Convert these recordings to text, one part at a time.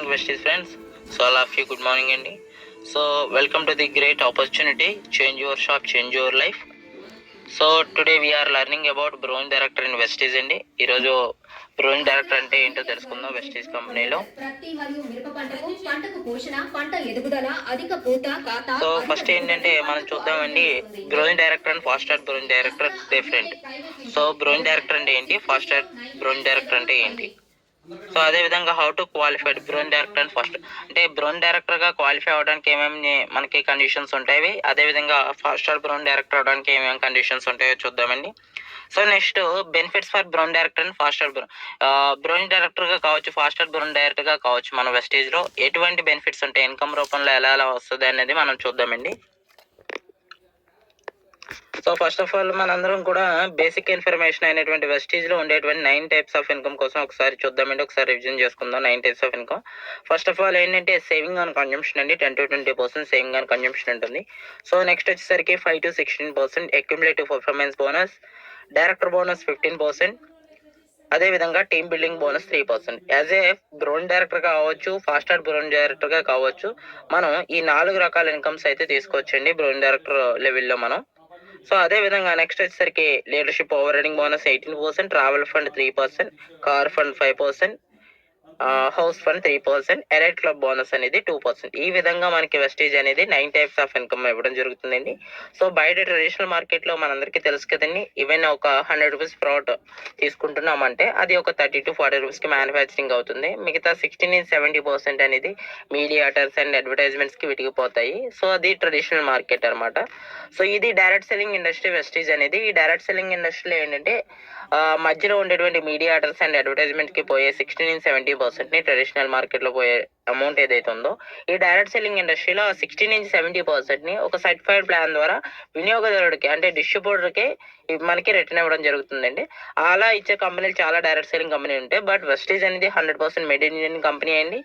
morning, Vestige friends. So all of you, good morning అండి. So welcome to the great opportunity change your shop change your life. So today we're learning about bronze director in Vestige అండి. ఈరోజు brewing director అంటే ఏంటో తెలుసుకుందాం Vestige కంపెనీలో. So first ఏంటంటే మనం చూద్దామండి, bronze director and fast start bronze director different. So bronze director అంటే ఏంటి, ఫాస్ట్ స్టార్ట్ బ్రోయింగ్ డైరెక్టర్ అంటే ఏంటి. సో అదే విధంగా how to qualified bronze director and first అంటే బ్రోన్ డైరెక్టర్ గా క్వాలిఫై అవడానికి ఏమేమి మనకి కండిషన్స్ ఉంటాయి, అదే విధంగా ఫాస్ట్ బ్రోన్ డైరెక్టర్ అవడానికి ఏమేమి కండిషన్స్ ఉంటాయో చూద్దామండి. So next benefits for bronze director and fast bronze director గా కావచ్చు, ఫాస్ట్ బ్రోన్ డైరెక్టర్ గా కావచ్చు, మన వెస్టేజ్ లో ఎటువంటి బెనిఫిట్స్ ఉంటాయి, ఇన్కమ్ రూపంలో ఎలా వస్తుంది అనేది మనం చూద్దామండి. సో ఫస్ట్ ఆఫ్ ఆల్ మనందరం కూడా బేసిక్ ఇన్ఫర్మేషన్ అయినటువంటి వెస్టీజ్ లో ఉండేటువంటి 9 టైప్స్ ఆఫ్ ఇన్కమ్ కోసం ఒకసారి చూద్దామండి, ఒకసారి రివిజన్ చేసుకుందాం. 9 types of income. First of all ఏంటంటే సేవింగ్ ఆన్ కన్జంప్షన్ అండి, 10 to 20% సేవింగ్ ఆన్ కన్జంప్షన్ ఉంటుంది. సో నెక్స్ట్ వచ్చేసరికి 5 to 16% accumulative performance bonus, director bonus 15%, అదే విధంగా team building bonus 3%. As a bronze director కావచ్చు, ఫాస్ట్ స్టార్ట్ బ్రోన్ డైరెక్టర్ గా కావచ్చు, మనం ఈ 4 రకాల ఇన్కమ్స్ అయితే తీసుకోవచ్చండి బ్రోన్ డైరెక్టర్ లెవెల్లో మనం. సో అదే విధంగా నెక్స్ట్ వచ్చేసరికి leadership over riding bonus 18%, travel fund 3%, car fund 5%, house fund 3%, elite club bonus అనేది 2%. ఈ విధంగా మనకి వెస్టేజ్ అనేది 9 టైప్స్ ఆఫ్ ఇన్కమ్ ఇవ్వడం జరుగుతుందండి. సో బయట ట్రెడిషనల్ మార్కెట్ లో మనందరికీ తెలుసు కదండి, ఈవెన్ ఒక 100 రూపీస్ ప్రోడక్ట్ తీసుకుంటున్నామంటే అది ఒక 30 to 40 రూపీస్ కి మ్యానుఫ్యాక్చరింగ్ అవుతుంది. మిగతా 60-70% అనేది మీడియాటర్స్ అండ్ అడ్వర్టైజ్మెంట్స్ కి విటికిపోతాయి. సో అది ట్రెడిషనల్ మార్కెట్ అనమాట. సో ఇది డైరెక్ట్ సెల్లింగ్ ఇండస్ట్రీ వెస్టేజ్ అనేది. ఈ డైరెక్ట్ సెల్లింగ్ ఇండస్ట్రీలో ఏంటంటే మధ్యలో ఉండేటువంటి మీడియాటర్స్ అండ్ అడ్వర్టైజ్మెంట్ కి పోయే 60-70% ని ట్రెడిషనల్ మార్కెట్ లో పోయే అమౌంట్ ఏదైతే ఉందో, ఈ డైరెక్ట్ సెల్లింగ్ ఇండస్ట్రీలో 60-70% ని ఒక సర్టిఫైడ్ ప్లాన్ ద్వారా వినియోగదారుడికి అంటే డిస్ట్రిబ్యూటర్ కి మనకి రిటర్న్ ఇవ్వడం జరుగుతుందండి. అలా ఇచ్చే కంపెనీలు చాలా డైరెక్ట్ సెల్లింగ్ కంపెనీ ఉంటాయి. బట్ వెస్టేజ్ అనేది 100% మేడ్ ఇన్ ఇండియన్ కంపెనీ అండి.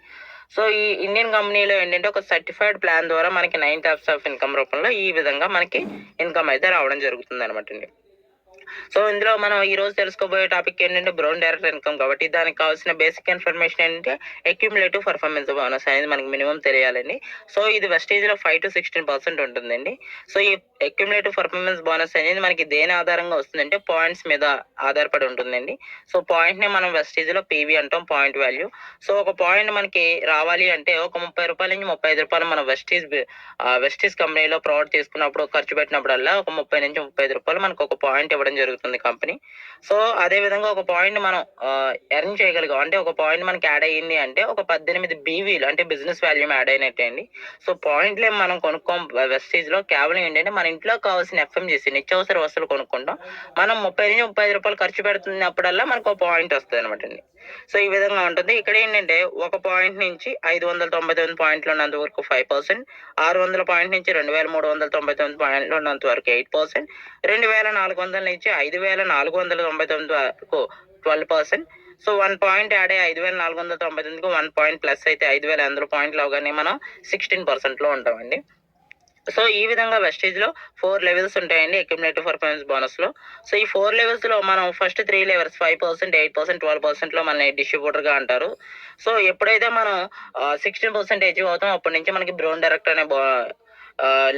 సో ఈ ఇండియన్ కంపెనీలో ఏంటంటే ఒక సర్టిఫైడ్ ప్లాన్ ద్వారా మనకి 9 టైప్స్ ఆఫ్ ఇన్కమ్ రూపంలో ఈ విధంగా మనకి ఇన్కమ్ అయితే రావడం జరుగుతుంది అనమాట అండి. సో ఇందులో మనం ఈ రోజు తెలుసుకోబోయే టాపిక్ ఏంటంటే బ్రోన్ డైరెక్టర్ ఇన్కమ్. కాబట్టి దానికి కావాల్సిన బేసిక్ ఇన్ఫర్మేషన్ ఏంటంటే అక్యుములేటివ్ పర్ఫార్మెన్స్ బోనస్ అనేది మనకి మినిమం తెలియాలండి. సో ఇది వెస్టేజ్ లో 5 to 16% ఉంటుందండి. సో ఈ అక్యుములేటివ్ పర్ఫార్మెన్స్ బోనస్ అనేది మనకి దేని ఆధారంగా వస్తుందంటే పాయింట్స్ మీద ఆధారపడి ఉంటుందండి. సో పాయింట్ ని మనం వెస్టేజ్ లో పీవీ అంటాం, పాయింట్ వాల్యూ. సో ఒక పాయింట్ మనకి రావాలి అంటే ఒక 30 రూపాయల నుంచి 35 రూపాయలు మన వెస్టేజ్ కంపెనీలో ప్రొవైడ్ చేసుకున్నప్పుడు ఖర్చు పెట్టినప్పుడల్లా ఒక 30 నుంచి 35 రూపాయలు మనకు ఒక పాయింట్ ఇవ్వడం జరుగుతుంది కంపెనీ. సో అదే విధంగా ఒక పాయింట్ మనం ఎర్న్ చేయగలిగాం అంటే ఒక పాయింట్ మనకి యాడ్ అయ్యింది అంటే ఒక 18 బీవీలు అంటే బిజినెస్ వాల్యూమ్ యాడ్ అయినట్టే అండి. సో పాయింట్లే మనం కొనుక్కోం వెస్టేజ్ లో. కేవలం ఏంటంటే మన ఇంట్లో కావాల్సిన ఎఫ్ఎంజీసీ నిత్యావసర వస్తువులు కొనుక్కుంటాం. మనం 30 నుంచి 35 రూపాయలు ఖర్చు పెడుతున్నప్పుడల్లా మనకు ఒక పాయింట్ వస్తుంది అనమాట అండి. సో ఈ విధంగా ఉంటుంది. ఇక్కడ ఏంటంటే ఒక పాయింట్ నుంచి 599 పాయింట్లు ఉన్నంత వరకు 5%, 600 పాయింట్ నుంచి 2399 పాయింట్లు ఉన్నంత వరకు 8%, 2400 నుంచి 5499 వరకు 12%. సో 1 పాయింట్ యాడ్ అయ్యి 5499కి 1 పాయింట్ ప్లస్ అయితే 5100 పాయింట్లు అవగానే మనం 16% లో ఉంటామండి. సో ఈ విధంగా వెస్టేజ్ లో 4 లెవెల్స్ ఉంటాయండి అక్యుములేటివ్ పర్ఫార్మెన్స్ బోనస్ లో. సో ఈ 4 లెవెల్స్ లో మనం ఫస్ట్ 3 లెవెల్స్ 5%, 8%, 12% లో మన డిస్ట్రిబ్యూటర్ గా అంటారు. సో ఎప్పుడైతే మనం 16% అచీవ్ అవుతాం అప్పటి నుంచి మనకి బ్రోన్ డైరెక్టర్ అనే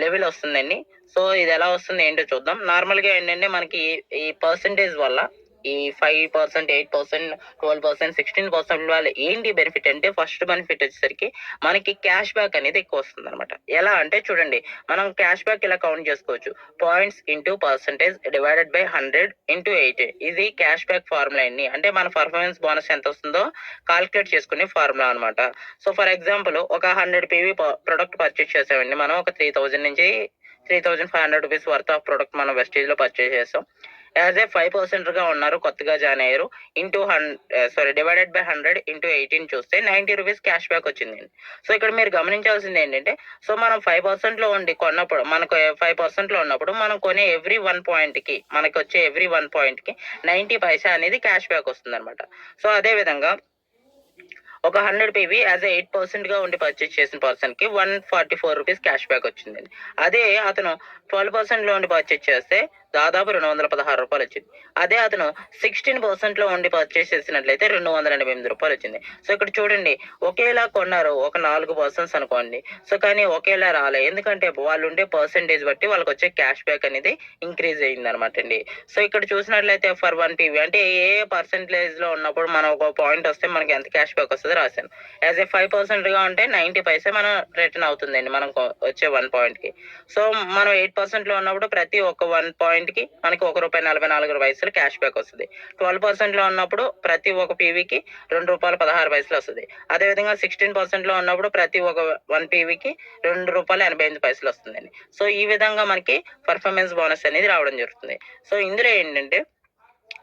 లెవెల్ వస్తుందండి. సో ఇది ఎలా వస్తుంది ఏంటో చూద్దాం. నార్మల్ గా ఏంటంటే మనకి ఈ పర్సంటేజ్ వల్ల ఈ 5%, 8%, 12%, 16% వల్ల ఏంటి బెనిఫిట్ అంటే ఫస్ట్ బెనిఫిట్ వచ్చేసరికి మనకి క్యాష్ బ్యాక్ అనేది ఎక్కువ వస్తుంది అనమాట. ఎలా అంటే చూడండి, మనం క్యాష్ బ్యాక్ ఇలా కౌంట్ చేసుకోవచ్చు. Points into percentage divided by 100 into 8. ఇది క్యాష్ బ్యాక్ ఫార్ములా అండి. అంటే మన పర్ఫార్మెన్స్ బోనస్ ఎంత వస్తుందో కాల్కులేట్ చేసుకునే ఫార్ములా అనమాట. సో ఫర్ ఎగ్జాంపుల్ ఒక 100 పీవీ ప్రొడక్ట్ పర్చేస్ చేసామండి మనం. ఒక 3000 నుంచి 3500 రూపీస్ వర్త్ ఆఫ్ ప్రొడక్ట్ మనం వెస్టేజ్ లో పర్చేస్ చేస్తాం. యాజ్ ఏ 5% గా ఉన్నారు, కొత్తగా జాయిన్ అయ్యారు. డివైడెడ్ బై 100 ఇంటూ 18 చూస్తే 90 రూపీస్ క్యాష్ బ్యాక్ వచ్చింది. సో ఇక్కడ మీరు గమనించాల్సింది ఏంటంటే, సో మనం 5% లో ఉండి కొన్నప్పుడు మనకు 5% లో ఉన్నప్పుడు మనం కొనే ఎవ్రీ 1 పాయింట్ కి మనకి వచ్చే ఎవ్రీ 1 పాయింట్ కి 90 పైసా అనేది క్యాష్ బ్యాక్ వస్తుంది అనమాట. సో అదే విధంగా ఒక 100 పీవీ యాజ్ 8% గా ఉండి పర్చేస్ చేసిన పర్సన్ కి 144 రూపీస్ క్యాష్ బ్యాక్ వచ్చిందండి. అదే అతను 12% లో ఉండి పర్చేస్ చేస్తే దాదాపు 216 రూపాయలు వచ్చింది. అదే అతను 16% ఉండి పర్చేస్ చేసినట్లయితే 288 రూపాయలు వచ్చింది. సో ఇక్కడ చూడండి, ఒకేలా కొన్నారు ఒక 4 పర్సన్స్ అనుకోండి. సో కానీ ఒకేలా రాలే, ఎందుకంటే వాళ్ళు ఉండే పర్సెంటేజ్ బట్టి వాళ్ళకి వచ్చే క్యాష్ బ్యాక్ అనేది ఇంక్రీజ్ అయింది అనమాట అండి. సో ఇక్కడ చూసినట్లయితే ఫర్ 1 PV అంటే ఏ పర్సెంటేజ్ లో ఉన్నప్పుడు మనం ఒక పాయింట్ వస్తే మనకి ఎంత క్యాష్ బ్యాక్ వస్తుందో రాశాను. యాజ్ ఏ 5% గా ఉంటే 90 పైసే మనం రిటర్న్ అవుతుందండి మనం వచ్చే 1 పాయింట్ కి. సో మనం 8% లో ఉన్నప్పుడు ప్రతి ఒక్క 1 పాయింట్ కి మనకి ₹1.44 క్యాష్ బ్యాక్ వస్తుంది. 12% లో ఉన్నప్పుడు ప్రతి ఒక్క పీవీకి ₹2.16 వస్తుంది. అదేవిధంగా 16% లో ఉన్నప్పుడు ప్రతి ఒక్క 1 పీవీకి ₹2.85 వస్తుందండి. సో ఈ విధంగా మనకి పర్ఫార్మెన్స్ బోనస్ అనేది రావడం జరుగుతుంది. సో ఇందులో ఏంటంటే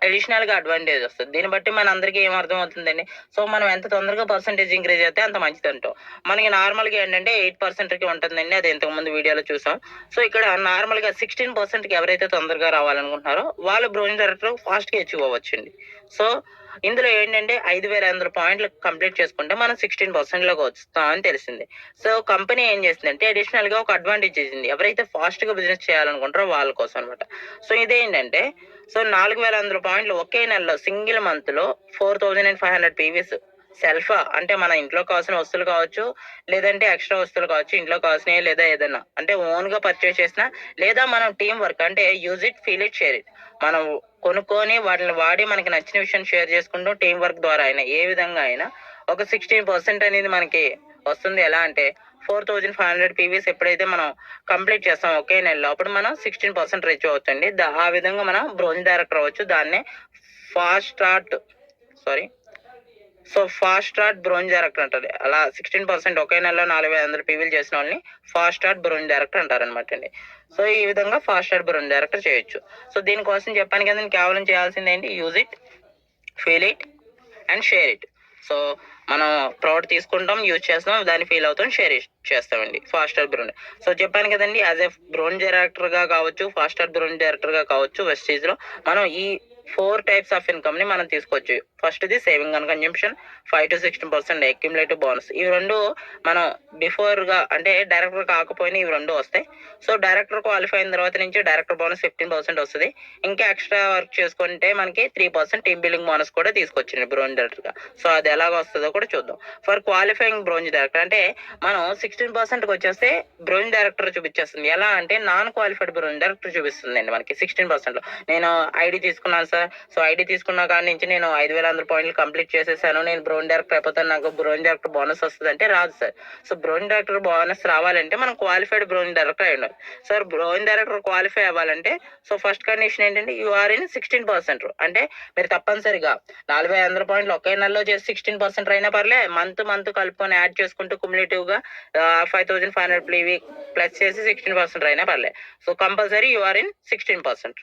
అడిషనల్ గా అడ్వాంటేజ్ వస్తుంది. దీన్ని బట్టి మన అందరికీ ఏం అర్థం అవుతుందండి, సో మనం ఎంత తొందరగా పర్సెంటేజ్ ఇంక్రీజ్ అయితే అంత మంచిది అంటాం. మనకి నార్మల్ గా ఏంటంటే 8% కి ఉంటుందండి, అది ఇంతకు ముందు వీడియోలో చూసాం. సో ఇక్కడ నార్మల్ గా 16% కి ఎవరైతే తొందరగా రావాలనుకుంటున్నారో వాళ్ళు బ్రోంజ్ డైరెక్టర్ ఫాస్ట్ గా అచీవ్ అవ్వచ్చండి. సో ఇందులో ఏంటంటే 5,500 పాయింట్లు కంప్లీట్ చేసుకుంటే మనం 16% లోకి వస్తామని తెలిసింది. సో కంపెనీ ఏం చేసిందంటే అడిషనల్ గా ఒక అడ్వాంటేజ్ ఇచ్చింది ఎవరైతే ఫాస్ట్ గా బిజినెస్ చేయాలనుకుంటారో వాళ్ళ కోసం అనమాట. సో ఇదేంటంటే, సో 4,100 పాయింట్లు ఒకే నెలలో సింగిల్ మంత్ లో 4,500 పీవీస్ సెల్ఫ్ అంటే మన ఇంట్లో కావాల్సిన వస్తువులు కావచ్చు, లేదంటే ఎక్స్ట్రా వస్తువులు కావచ్చు, ఇంట్లో కావాల్సినవి లేదా ఏదైనా అంటే ఓన్ గా పర్చేస్ చేసిన, లేదా మనం టీం వర్క్ అంటే use it feel it share it, మనం కొనుక్కొని వాటిని వాడి మనకి నచ్చిన విషయం షేర్ చేసుకుంటూ టీం వర్క్ ద్వారా అయినా ఏ విధంగా అయినా ఒక 16% అనేది మనకి వస్తుంది. ఎలా అంటే 4,500 పీవీస్ ఎప్పుడైతే మనం కంప్లీట్ చేస్తాం ఒకే నెలలో, అప్పుడు మనం 16% రీచ్ అవ్వచ్చండి. ఆ విధంగా మనం బ్రోంజ్ డైరెక్టర్ అవ్వచ్చు. దాన్నే ఫాస్ట్ స్టార్ట్ బ్రోంజ్ డైరెక్టర్ అంటారు. అలా 16% ఒకే నెలలో 4,500 పీవీలు చేసిన వాళ్ళని ఫాస్ట్ స్టార్ట్ బ్రోంజ్ డైరెక్టర్ అంటారు అనమాట అండి. సో ఈ విధంగా ఫాస్ట్ స్టార్ట్ బ్రోంజ్ డైరెక్టర్ చేయొచ్చు. సో దీనికోసం చెప్పాను కదండి, కేవలం చేయాల్సింది ఏంటి, use it, feel it and share it. So మనం ప్రోడక్ట్ తీసుకుంటాం, యూజ్ చేస్తాం, దాన్ని ఫీల్ అవుతాం, షేర్ చేస్తామండి ఫాస్టర్ బ్రోంజ్. సో చెప్పాను కదండి, యాజ్ ఏ బ్రోంజ్ డైరెక్టర్ గా కావచ్చు, ఫాస్టర్ బ్రోంజ్ డైరెక్టర్ గా కావచ్చు, వెస్టీజ్ లో మనం ఈ 4 టైప్స్ ఆఫ్ ఇన్కమ్ ని మనం తీసుకోవచ్చు. First the saving and consumption, 5 to 16% accumulative bonus. ఇవి రెండు మనం బిఫోర్ గా అంటే డైరెక్టర్ కాకపోయినా ఇవి రెండు వస్తాయి. సో డైరెక్టర్ క్వాలిఫై అయిన తర్వాత నుంచి డైరెక్టర్ బోనస్ 15% వస్తుంది. ఇంకా ఎక్స్ట్రా వర్క్ చేసుకుంటే మనకి 3% టీమ్ బిల్డింగ్ బోనస్ కూడా తీసుకొచ్చింది బ్రోంజ్ డైరెక్టర్ గా. సో అది ఎలాగ వస్తుందో కూడా చూద్దాం. ఫర్ క్వాలిఫైయింగ్ బ్రోంజ్ డైరెక్టర్ అంటే మనం 16% కి వచ్చేస్తే బ్రోంజ్ డైరెక్టర్ చూపించేస్తుంది. ఎలా అంటే నాన్ క్వాలిఫైడ్ బ్రోంజ్ డైరెక్టర్ చూపిస్తుంది అండి మనకి 16% లో. నేను ఐడి తీసుకున్నాను సార్, సో ఐడి తీసుకున్న కాడి నుంచి నేను 5,100 పాయింట్లు కంప్లీట్ చేసేసాను, నేను బ్రోంజ్ డైరెక్టర్ అయిపోతాను, నాకు బ్రోంజ్ డైరెక్టర్ బోనస్ వస్తుంది అంటే రాదు sir. So bronze director bonus రావాలంటే మనం క్వాలిఫైడ్ బ్రోంజ్ డైరెక్టర్ అయి ఉండాలి. సార్ బ్రోంజ్ డైరెక్టర్ క్వాలిఫై అవ్వాలంటే సో ఫస్ట్ కండిషన్ ఏంటంటే యు ఆర్ ఇన్ 16%. అంటే మీరు తప్పనిసరిగా 4,500 పాయింట్లు ఒకే నెలలో చేసి 16% అయినా పర్లే, మంత్ కలుపుకొని యాడ్ చేసుకుంటూ కుమ్యులేటివ్ గా 5,500 పీవీ ప్లస్ చేసి 16% అయినా పర్లే. So compulsory you are in 16%.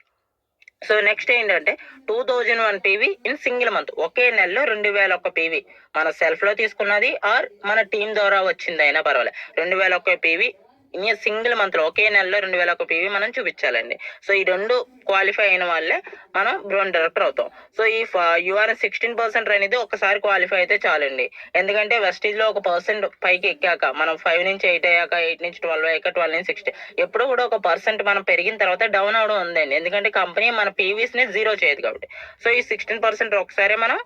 So next ఏంటంటే 2,001 పీవీ ఇన్ సింగిల్ మంత్, ఒకే నెలలో 2,001 పీవీ మన సెల్ఫ్ లో తీసుకున్నది ఆర్ మన టీం ద్వారా వచ్చింది అయినా పర్వాలేదు. 2,001 పీవీ ఇన్ సింగిల్ మంత్ లో ఒకే నెలలో 2,001 పీవీ మనం చూపించాలండి. సో ఈ రెండు క్వాలిఫై అయిన వాళ్ళే మనం బ్రోంజ్ డైరెక్టర్ అవుతాం. సో ఈ యూఆర్ 16% అనేది ఒకసారి క్వాలిఫై అయితే చాలండి. ఎందుకంటే వెస్టీజ్ లో 1% పైకి ఎక్కాక మనం 5 నుంచి 8 అయ్యాక, 8 నుంచి 12 అయ్యాక, 12 నుంచి 60 ఎప్పుడు కూడా 1% మనం పెరిగిన తర్వాత డౌన్ అవడం ఉందండి. ఎందుకంటే కంపెనీ మన పీవీస్ ని జీరో చేయదు కాబట్టి. సో ఈ 16% ఒకసారి మనం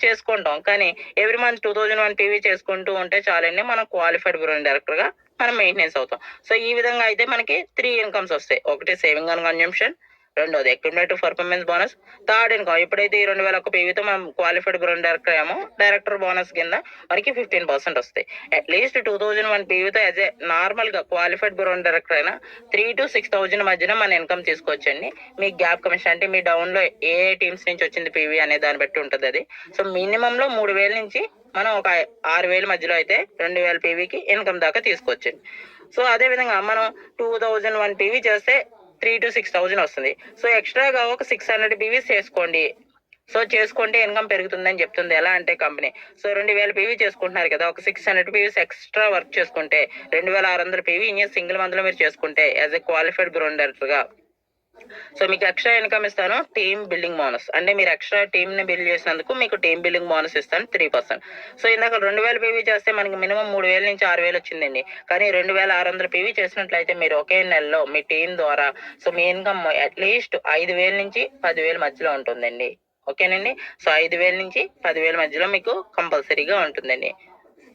చేసుకుంటాం, కానీ ఎవ్రీ మంత్ 2,001 పీవీ చేసుకుంటూ ఉంటే చాలండి, మనం క్వాలిఫైడ్ బ్రోంజ్ డైరెక్టర్ గా మనం మెయింటెనెన్స్ అవుతాం. సో ఈ విధంగా అయితే మనకి 3 ఇన్కమ్స్ వస్తాయి. ఒకటి సేవింగ్ అండ్ కన్జంప్షన్, రెండోది accumulative performance bonus, third income ఎప్పుడైతే ఈ 2,001 పీవీతో మనం క్వాలిఫైడ్ బ్రోంజ్ డైరెక్టర్ అయ్యామో డైరెక్టర్ బోనస్ కింద మనకి 15% వస్తాయి. అట్లీస్ట్ 2,001 పీవీతో యాజ్ ఏ నార్మల్ గా క్వాలిఫైడ్ బ్రోంజ్ డైరెక్టర్ అయినా 3,000 to 6,000 మధ్యన మన ఇన్కమ్ తీసుకోవచ్చండి. మీ గ్యాప్ కమిషన్ అంటే మీ డౌన్ లో ఏ టీమ్స్ నుంచి వచ్చింది పీవీ అనే దాన్ని బట్టి ఉంటుంది అది. సో మినిమం లో 3,000 నుంచి మనం ఒక 6,000 మధ్యలో అయితే 2,000 పీవీకి ఇన్కమ్ దాకా తీసుకోవచ్చండి. సో అదే విధంగా మనం 2,001 పీవీ చేస్తే 3,000 to 6,000 వస్తుంది. సో ఎక్స్ట్రాగా ఒక 600 పీవీస్ చేసుకోండి. సో చేసుకుంటే ఇన్కమ్ పెరుగుతుందని చెప్తుంది. ఎలా అంటే కంపెనీ సో 2,000 పీవీ చేసుకుంటున్నారు కదా, ఒక 600 పీవీస్ ఎక్స్ట్రా వర్క్ చేసుకుంటే 2,600 పీవీ ఇన్ సింగిల్ మంత్ లో మీరు చేసుకుంటే as a qualified bronze director గా సో మీకు ఎక్స్ట్రా ఇన్కమ్ ఇస్తాను టీమ్ బిల్డింగ్ బోనస్, అంటే మీరు ఎక్స్ట్రా టీమ్ని బిల్డ్ చేసినందుకు మీకు టీమ్ బిల్డింగ్ బోనస్ ఇస్తాను 3%. సో ఇందాక 2000 పీవీ చేస్తే మనకి మినిమం 3000 నుంచి 6000 వచ్చిందండి. కానీ 2600 పీవీ చేసినట్లయితే మీరు ఒకే నెలలో మీ టీం ద్వారా సో మీ ఇన్కమ్ అట్లీస్ట్ 5000 నుంచి 10,000 మధ్యలో ఉంటుందండి. ఓకేనండి. సో 5000 నుంచి 10,000 మధ్యలో మీకు కంపల్సరీగా ఉంటుందండి.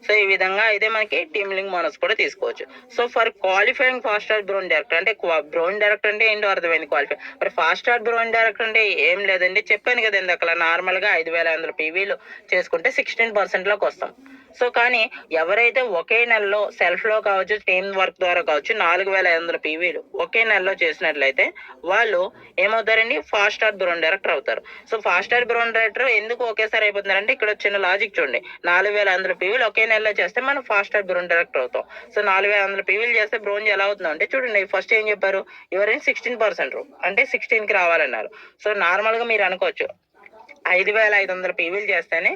సో ఈ విధంగా అయితే మనకి టీమ్ లింక్ బోనస్ కూడా తీసుకోవచ్చు. So for qualifying fast star bronze director, అంటే బ్రోన్ డైరెక్టర్ అంటే ఏంటో అర్థమైంది. క్వాలిఫై మరి ఫాస్ట్ స్టార్ బ్రోన్ డైరెక్టర్ అంటే ఏం లేదండి, చెప్పాను కదా ఇందాక నార్మల్గా 5500 పీవీలు చేసుకుంటే 16%లోకి వస్తాం. సో కానీ ఎవరైతే ఒకే నెలలో సెల్ఫ్లో కావచ్చు టీమ్ వర్క్ ద్వారా కావచ్చు 4500 పీవీలు ఒకే నెలలో చేసినట్లయితే వాళ్ళు ఏమవుతారండి, ఫాస్ట్ స్టార్ బ్రోన్ డైరెక్టర్ అవుతారు. So fast star bronze director ఎందుకు ఒకేసారి అయిపోతున్నారంటే ఇక్కడ చిన్న లాజిక్ చూడండి. 4500 పీవీలు ఒకే నెలలో చేస్తే మనం ఫాస్ట్ స్టార్ బ్రోన్ డైరెక్టర్ అవుతాం. సో 4500 పీవీలు చేస్తే బ్రోంజ్ ఎలా అవుతుందో అంటే చూడండి, ఫస్ట్ ఏం చెప్పారు, ఎవరైనా 16% అంటే 16కి రావాలన్నారు. సో నార్మల్గా మీరు అనుకోవచ్చు 5500 పీవీలు చేస్తేనే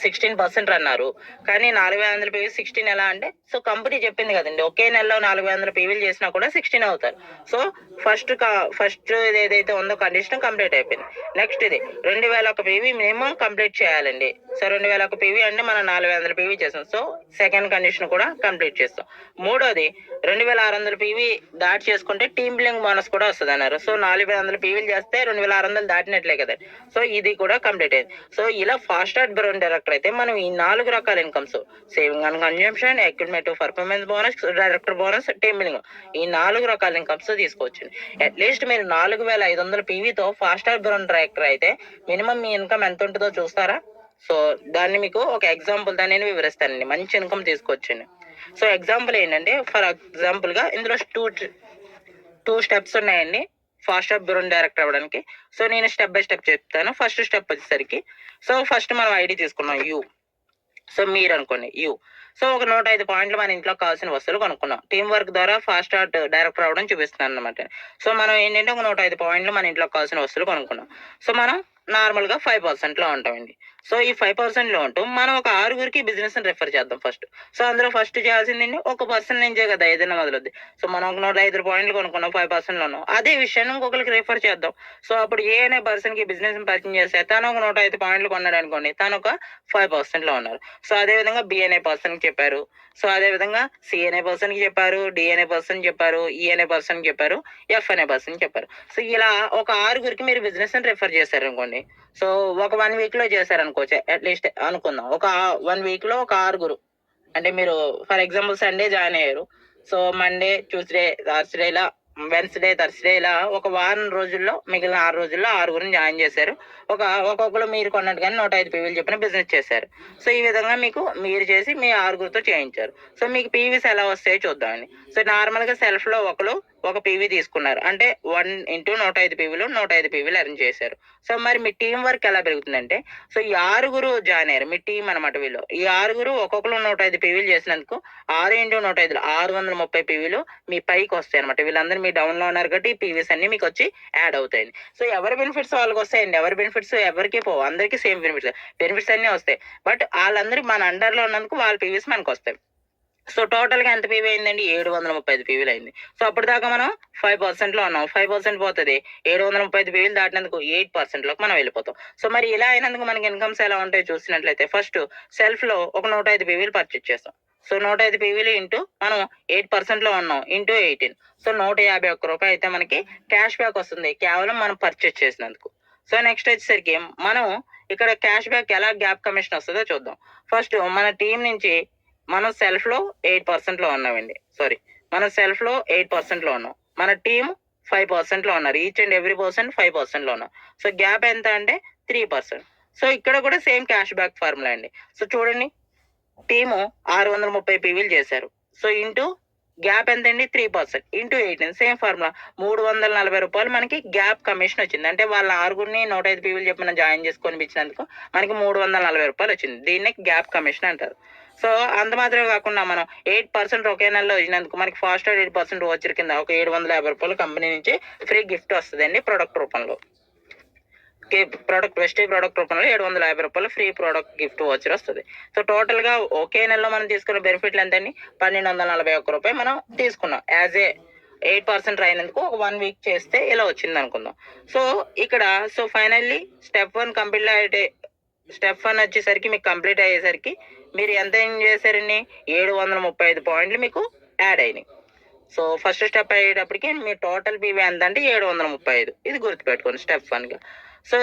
16% అన్నారు. కానీ 4500 పీవీ 16 ఎలా అంటే, సో కంపెనీ చెప్పింది కదండి ఒకే నెలలో 4500 పీవీలు చేసినా కూడా 16 అవుతారు. సో ఫస్ట్ ఇది ఏదైతే ఉందో కండిషన్ కంప్లీట్ అయిపోయింది. నెక్స్ట్ ఇది 2001 పీవీ మినిమం కంప్లీట్ చేయాలండి. సో 2001 పీవీ అంటే మనం 4500 పీవీ చేస్తాం. సో సెకండ్ కండిషన్ కూడా కంప్లీట్ చేస్తాం. మూడోది 2600 పీవీ దాటి చేసుకుంటే టీమ్ బిల్డింగ్ బోనస్ కూడా వస్తుంది అన్నారు. సో 4500 పీవీలు చేస్తే 2600 దాటినట్లే కదా. సో ఇది కూడా కంప్లీట్ అయింది. సో ఇలా ఫాస్ట్ స్టార్ బ్రోన్ డైరెక్టర్ అయితే మనం ఈ 4 రకాల incomes, saving and consumption, accumulative performance bonus, director bonus, team building, ఈ 4 రకాల ఇన్కమ్స్ తీసుకోవచ్చు. అట్లీస్ట్ మీరు 4500 పీవీతో ఫాస్ట్ స్టార్ బ్రోన్ డైరెక్టర్ అయితే మినిమం మీ ఇన్కమ్ ఎంత ఉంటుందో చూస్తారా? సో దాన్ని మీకు ఒక ఎగ్జాంపుల్ తో నేను వివరిస్తానండి. మంచి ఇన్కమ్ తీసుకోవచ్చండి. సో ఎగ్జాంపుల్ ఏంటంటే, ఫర్ ఎగ్జాంపుల్ గా ఇందులో టూ స్టెప్స్ ఉన్నాయండి ఫాస్ట్ స్టార్ బ్రోన్ డైరెక్టర్ అవ్వడానికి. సో నేను స్టెప్ బై స్టెప్ చెప్తాను. ఫస్ట్ స్టెప్ వచ్చేసరికి, సో ఫస్ట్ మనం ఐడి తీసుకున్నాం యూ. సో మీరు అనుకోండి యూ. సో ఒక 105 పాయింట్లు మన ఇంట్లో కావాల్సిన వస్తువులు కొనుక్కున్నాం. టీం వర్క్ ద్వారా ఫాస్ట్ స్టార్ డైరెక్టర్ అవ్వడం చూపిస్తున్నాను అనమాట. సో మనం ఏంటంటే ఒక 105 పాయింట్లు మన ఇంట్లో కావాల్సిన వస్తువులు కొనుక్కున్నాం. సో మనం నార్మల్గా 5%లో ఉంటామండి. సో ఈ 5%లో ఉంటూ మనం ఒక 6గురికి బిజినెస్ రెఫర్ చేద్దాం ఫస్ట్. సో అందులో ఫస్ట్ చేయాల్సిందండి ఒక పర్సన్ నుంచే కదా ఏదైనా మొదలవుద్ది. సో మనం ఒక 105 పాయింట్లు కొనుక్కున్నాం, 5%లో ఉన్నాం. అదే విషయాన్ని ఇంకొకరికి రిఫర్ చేద్దాం. సో అప్పుడు ఏ అనే పర్సన్ కి బిజినెస్ పరిచయం చేస్తే తను ఒక 105 పాయింట్లు కొన్నాడు అనుకోండి, తను ఒక 5%లో ఉన్నారు. సో అదే విధంగా బి అనే పర్సన్ కి చెప్పారు. సో అదే విధంగా సి అనే పర్సన్ కి చెప్పారు, డి అనే పర్సన్ చెప్పారు, ఈ అనే పర్సన్ చెప్పారు, ఎఫ్ అనే పర్సన్ చెప్పారు. సో ఇలా ఒక 6గురికి మీరు బిజినెస్ రెఫర్ చేశారు అనుకోండి. సో ఒక 1 వీక్ లో చేశారనుకోవచ్చు, అట్లీస్ట్ అనుకుందాం ఒక 1 వీక్ లో ఒక 6గురు, అంటే మీరు ఫర్ ఎగ్జాంపుల్ సండే జాయిన్ అయ్యారు. సో మండే, ట్యూస్డే, థర్స్డే, ఇలా వెన్స్డే, థర్స్డే, ఇలా ఒక వారం రోజుల్లో మిగిలిన 6 రోజుల్లో 6గురిని జాయిన్ చేశారు. ఒక్కొక్కరు మీరు కొన్నట్టుగానే 105 పీవీలు చెప్పిన బిజినెస్ చేశారు. సో ఈ విధంగా మీరు చేసి మీ 6గురితో చేయించారు. సో మీకు పీవీస్ ఎలా వస్తాయో చూద్దామండి. సో నార్మల్ గా సెల్ఫ్ లో ఒక పీవీ తీసుకున్నారు అంటే 1 × 105 పీవీలు 105 పీవీలు అరేంజ్ చేశారు. సో మరి మీ టీం వర్క్ ఎలా పెరుగుతుందంటే, సో ఈ 6గురు జాయిన్ అయ్యారు, మీ టీం అనమాట వీళ్ళు. ఈ 6గురు ఒక్కొక్కరు 105 పీవీలు చేసినందుకు 6 × 105 630 పీవీలు మీ పైకి వస్తాయి అనమాట. వీళ్ళందరూ మీ డౌన్ లో ఉన్నారు కాబట్టి ఈ పీవీస్ అన్ని మీకు వచ్చి యాడ్ అవుతాయండి. సో ఎవరి బెనిఫిట్స్ వాళ్ళకి వస్తాయండి, ఎవరి బెనిఫిట్స్ ఎవరికి పోవు, అందరికీ సేమ్ బెనిఫిట్స్ అన్ని వస్తాయి. బట్ వాళ్ళందరూ మన అండర్ లో ఉన్నందుకు వాళ్ళ పీవీస్ మనకు వస్తాయి. సో టోటల్ గా ఎంత పీవీ అయిందండి, 735 పీవీలు అయింది. సో అప్పటిదాకా మనం 5%లో ఉన్నాం, 5% పోతుంది, 735 పీవీలు దాటినందుకు 8%లోకి మనం వెళ్ళిపోతాం. సో మరి ఇలా అయినందుకు మనకి ఇన్కమ్స్ ఎలా ఉంటాయో చూసినట్లయితే, ఫస్ట్ సెల్ఫ్ లో ఒక 105 పీవీలు పర్చేజ్ చేస్తాం. సో 105 పీవీలు ఇంటూ మనం 8%లో ఉన్నాం ఇంటూ 18, సో 151 రూపాయి అయితే మనకి క్యాష్ బ్యాక్ వస్తుంది కేవలం మనం పర్చేజ్ చేసినందుకు. సో నెక్స్ట్ వచ్చేసరికి మనం ఇక్కడ క్యాష్ బ్యాక్ ఎలా గ్యాప్ కమిషన్ వస్తుందో చూద్దాం. ఫస్ట్ మన టీం నుంచి మనం సెల్ఫ్ లో 8%లో ఉన్నామండి. మనం సెల్ఫ్ లో 8%లో ఉన్నాం, మన టీం 5%లో ఉన్నారు. ఈచ్ అండ్ ఎవ్రీ పర్సన్ 5%లో ఉన్నారు. సో గ్యాప్ ఎంత అంటే 3%. సో ఇక్కడ కూడా సేమ్ క్యాష్ బ్యాక్ ఫార్ములా అండి. సో చూడండి, టీము 630 పీవీలు చేశారు. సో ఇంటూ గ్యాప్ ఎంత అండి 3% ఇంటూ 18, సేమ్ ఫార్ములా 340 రూపాయలు మనకి గ్యాప్ కమిషన్ వచ్చింది. అంటే వాళ్ళ 6గురిని 105 పీవీలు చెప్పి మనం జాయిన్ చేసుకొని ఇచ్చినందుకు మనకి 340 రూపాయలు వచ్చింది. దీన్నే గ్యాప్ కమిషన్ అంటారు. సో అంత మాత్రమే కాకుండా మనం 8% ఒకే నెలలో ఇచ్చినందుకు మనకి ఫాస్ట్ 8% వచ్చి కింద ఒక 750 రూపాయలు కంపెనీ నుంచి ఫ్రీ గిఫ్ట్ వస్తుందండి ప్రొడక్ట్ రూపంలో. వెస్టీ ప్రోడక్ట్ రూపంలో 750 రూపాయలు ఫ్రీ ప్రోడక్ట్ గిఫ్ట్ వచ్చర్ వస్తుంది. సో టోటల్ గా ఒకే నెలలో మనం తీసుకున్న బెనిఫిట్లు ఎంతండి, 1241 రూపాయలు మనం తీసుకున్నాం యాజ్ ఏ 8% అయినందుకు ఒక 1 వీక్ చేస్తే ఇలా వచ్చింది అనుకుందాం. సో ఇక్కడ ఫైనల్లీ స్టెప్ 1 కంప్లీట్ అయితే స్టెప్ 1 వచ్చేసరికి మీకు కంప్లీట్ అయ్యేసరికి మీరు ఎంత ఏం చేశారండి, 735 పాయింట్లు మీకు యాడ్ అయినాయి. సో ఫస్ట్ స్టెప్ అయ్యేటప్పటికి మీ టోటల్ పీవీ ఎంత అంటే 735. ఇది గుర్తుపెట్టుకోండి స్టెప్ 1గా. సో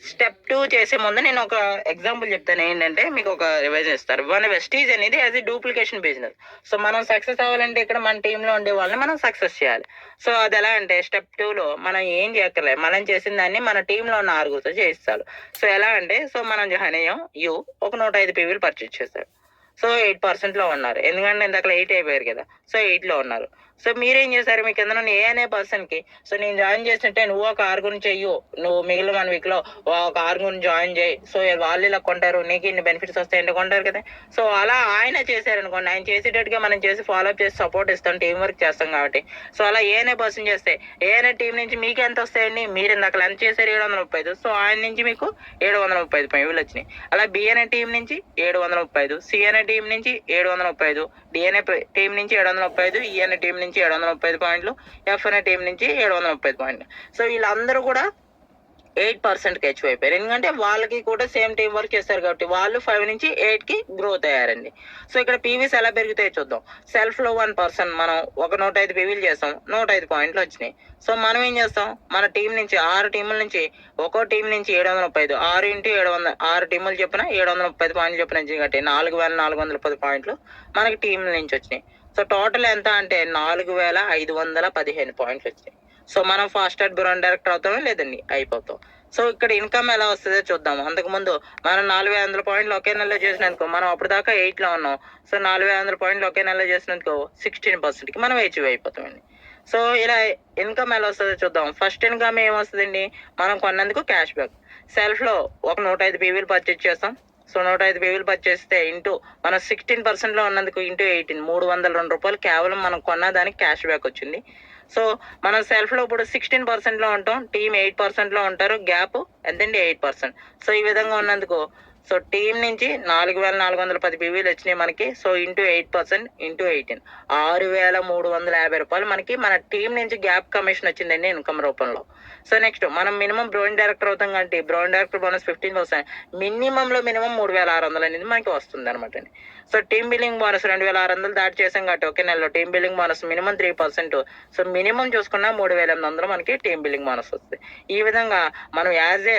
స్టెప్ 2 చేసే ముందు నేను ఒక ఎగ్జాంపుల్ చెప్తాను. ఏంటంటే మీకు ఒక రివైజ్ ఇస్తారు. మన వెస్టీజ్ అనేది as a duplication business. So మనం సక్సెస్ అవ్వాలంటే ఇక్కడ మన టీంలో ఉండే వాళ్ళని మనం సక్సెస్ చేయాలి. సో అది ఎలా అంటే స్టెప్ 2లో మనం ఏం చేయక్కర్లేదు, మనం చేసిన దాన్ని మన టీంలో ఉన్న 6గురితో చేయిస్తారు. సో ఎలా అంటే మనం జాయిన్ అయ్యాం, ఒక 105 పీవీలు పర్చేజ్ చేస్తారు. సో 8%లో ఉన్నారు, ఎందుకంటే ఇందాక 8 అయిపోయారు కదా. సో 8లో ఉన్నారు. సో మీరేం చేశారు, మీ కింద ఏ అనే పర్సన్కి నేను జాయిన్ చేసినట్టే నువ్వు ఒక 6 గురించి చెయ్యు, నువ్వు మిగిలిన 1 వీక్లో ఒక 6 గురించి జాయిన్ చేయి. సో వాళ్ళు ఇలా కొంటారు, నీకు ఇన్ని బెనిఫిట్స్ వస్తాయంటే కొంటారు కదా. సో అలా ఆయన చేశారనుకోండి, ఆయన చేసేటట్టుగా మనం చేసి ఫాలోఅప్ చేసి సపోర్ట్ ఇస్తాం, టీం వర్క్ చేస్తాం కాబట్టి. సో అలా ఏ అనే పర్సన్ చేస్తే ఏ అనే టీం నుంచి మీకు ఎంత వస్తాయండి, మీరు ఇందాక ఎంత చేశారు 735. సో ఆయన నుంచి మీకు 735 పైవులు వచ్చినాయి. అలా బి అనే టీం నుంచి 735, సి అనే టీం నుంచి 735, డి అనే టీం నుంచి 735, ఈ అనే టీం నుంచి 735 పాయింట్లు, ఎఫ్ అనే టీం నుంచి 735 పాయింట్లు. సో వీళ్ళందరూ కూడా 8%కి అచీవ్ అయిపోయారు. ఎందుకంటే వాళ్ళకి కూడా సేమ్ టీం వర్క్ చేస్తారు కాబట్టి వాళ్ళు 5 నుంచి 8కి గ్రోత్ అయ్యారండి. సో ఇక్కడ పీవీస్ ఎలా పెరుగుతాయో చూద్దాం. సెల్ఫ్లో 1% మనం ఒక 105 పీవీలు చేస్తాం, 105 పాయింట్లు వచ్చినాయి. సో మనం ఏం చేస్తాం, మన టీం నుంచి 6 టీముల నుంచి ఒక్కో టీం నుంచి 735, 6 into 700, 6 టీములు చెప్పిన 735 పాయింట్లు చెప్పిన కాబట్టి 4410 పాయింట్లు మనకి టీంల నుంచి వచ్చినాయి. సో టోటల్ ఎంత అంటే 4515 పాయింట్లు వచ్చినాయి. సో మనం ఫాస్ట్ బ్రాండ్ డైరెక్టర్ అవుతామో లేదండి, అయిపోతాం. సో ఇక్కడ ఇన్కమ్ ఎలా వస్తుందో చూద్దాం. అంతకుముందు మనం 4500 పాయింట్లు ఒకే నెలలో చేసినందుకు మనం అప్పుడు దాకా 8లో ఉన్నాం. సో 4500 పాయింట్లు ఒకే నెలలో చేసినందుకు 16%కి మనం అచీవ్ అయిపోతామండి. సో ఇలా ఇన్కమ్ ఎలా వస్తుందో చూద్దాం. ఫస్ట్ ఇన్కమ్ ఏమొస్తుందండి, మనం కొన్నందుకు క్యాష్ బ్యాక్. సెల్ఫ్లో ఒక 105 పీవీలు పర్చేజ్ చేస్తాం. సో 105 పీవీలు పర్చేస్తే ఇంటూ మనం 16%లో ఉన్నందుకు ఇంటూ 18, 302 రూపాయలు కేవలం మనం కొన్న దానికి క్యాష్ బ్యాక్ వచ్చింది. సో మనం సెల్ఫ్లో ఇప్పుడు 16%లో ఉంటాం, టీం 8%లో ఉంటారు, గ్యాప్ ఎంతండి 8%. సో ఈ విధంగా ఉన్నందుకు సో టీం నుంచి 4410 పీవీలు వచ్చినాయి మనకి. సో ఇంటూ 8% ఇంటూ 18, 6350 రూపాయలు మనకి మన టీం నుంచి గ్యాప్ కమిషన్ వచ్చిందండి ఇన్కమ్ రూపంలో. సో నెక్స్ట్ మనం మినిమం బ్రోయిన్ డైరెక్టర్ అవుతాం కాబట్టి బ్రోయిన్ డైరెక్టర్ బోనస్ 15%, మినిమంలో మినిమం 3600 అనేది మనకి వస్తుంది అనమాట అండి. సో టీమ్ బిల్లింగ్ బోనస్ 2600 దాటి చేసాం కాబట్టి ఒకే నెలలో team billing bonus minimum 3%. So minimum చూసుకున్నా 3800 మనకి టీమ్ బిల్లింగ్ బోనస్ వస్తుంది. ఈ విధంగా మనం as a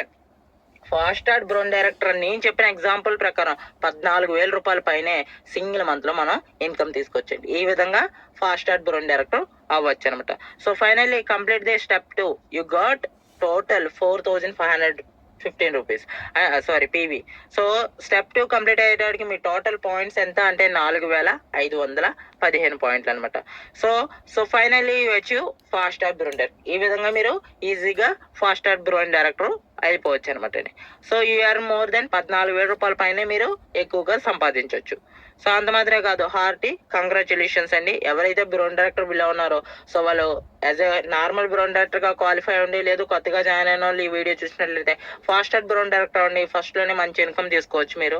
fast bronze director నేను చెప్పిన ఎగ్జాంపుల్ ప్రకారం 14,000 రూపాయల పైనే సింగిల్ మంత్లో మనం ఇన్కమ్ తీసుకొచ్చండి. ఈ విధంగా ఫాస్ట్ బ్రోన్ డైరెక్టర్ అవ్వచ్చు అనమాట. So finally complete the step 2, you got total 4515 rupees, PV. So step 2 complete అయ్యేటానికి మీ టోటల్ పాయింట్స్ ఎంత అంటే 4515 పాయింట్లు అనమాట. So finally you achieve fast bronze director. ఈ విధంగా మీరు ఈజీగా ఫాస్ట్ బ్రోన్ డైరెక్టర్ అయిపోవచ్చు అనమాట అండి. సో యూఆర్ మోర్ దెన్ 14,000 రూపాయల పైన మీరు ఎక్కువగా సంపాదించవచ్చు. సో అంత మాత్రమే కాదు, హార్టీ కంగ్రాచులేషన్స్ అండి. ఎవరైతే బ్రోన్ డైరెక్టర్ బిలో ఉన్నారో సో వాళ్ళు యాజ్ ఎ నార్మల్ బ్రోన్ డైరెక్టర్గా క్వాలిఫై ఉండి, లేదు కొత్తగా జాయిన్ అయిన వాళ్ళు ఈ వీడియో చూసినట్లయితే ఫాస్ట్ బ్రోన్ డైరెక్టర్ అండి, ఫస్ట్లోనే మంచి ఇన్కమ్ తీసుకోవచ్చు మీరు.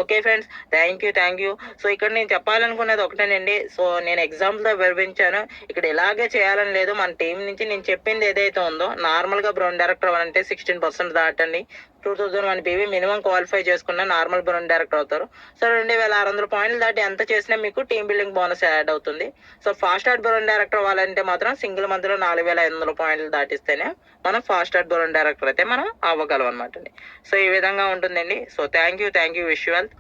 Okay friends, thank you. So ఇక్కడ నేను చెప్పాలనుకున్నది ఒకటేనండి. సో నేను ఎగ్జాంపుల్తో వివరించాను, ఇక్కడ ఇలాగే చేయాలని లేదు. మన టీం నుంచి నేను చెప్పింది ఏదైతే ఉందో, నార్మల్గా బ్రౌన్ డైరెక్టర్ అవ్వాలంటే 16% దాటండి, 2001 పీవీ మినిమం క్వాలిఫై చేసుకున్న నార్మల్ బ్రౌన్ డైరెక్టర్ అవుతారు. సో 2600 పాయింట్లు దాటి ఎంత చేసినా మీకు టీమ్ బిల్డింగ్ బోనస్ యాడ్ అవుతుంది. సో ఫాస్ట్ బ్రౌన్ డైరెక్టర్ అవ్వాలంటే మాత్రం సింగిల్ మంత్లో 4500 పాయింట్లు దాటిస్తేనే మనం ఫాస్ట్ బ్రౌన్ డైరెక్టర్ అయితే మనం అవ్వగలం అనమాట అండి. సో ఈ విధంగా ఉంటుందండి. So thank you, wish you well.